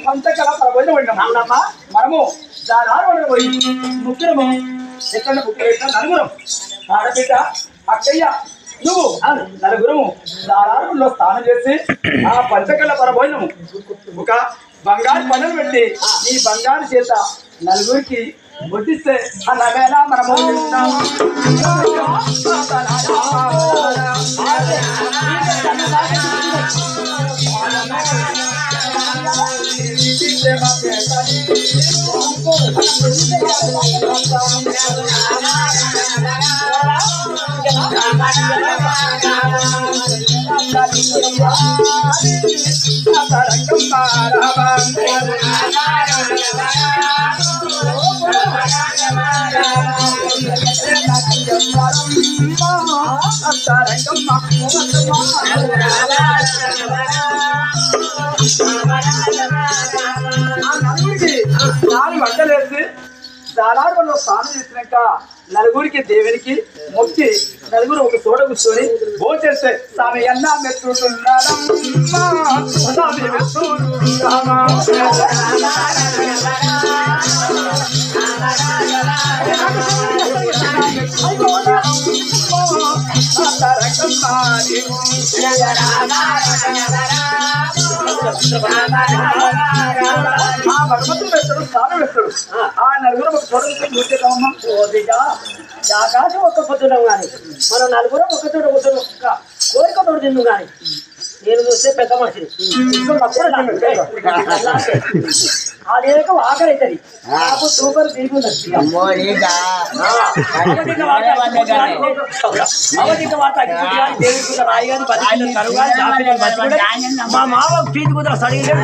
పంచకళ ప్రబోధం ఉన్నామా మనము దాని పోయి ముగ్గురము ఎక్కడ ముగ్గురు పెట్టిన నలుగురం ఆడబిడ్డ అక్కయ్య నువ్వు నలుగురము దారారులో స్నానం చేసి ఆ పంచకళ పరభోజనము ఒక బంగారు పనులు పెట్టి ఈ బంగారు చేత నలుగురికి ముట్టిస్తే అన్నవేళ మనము నాలుగు వంటలేసి దాదాపులో స్నానం చేసినాక నలుగురికి దేవునికి మొక్కి నలుగురు ఒక చోట కూర్చొని భోంచేస్తే స్వామి అన్నా మెచ్చుతున్నాడు భగవంతుడు వేస్తాడు స్నానం వేస్తాడు ఆ నలుగురు ఒక చోట కూర్చేద్దామమ్మా ఆకాశం ఒక్క పొద్దున్నాం కానీ మనం నలుగురం ఒక చోట కూర్చొని ఒక్క కోరికతో తిందు కానీ నేను చూస్తే పెద్ద మనిషిని అదేక ఆకలి అవుతుంది నాకు సూపర్ తిరిగి మా మామ పీతి కుదర సరిగ్గా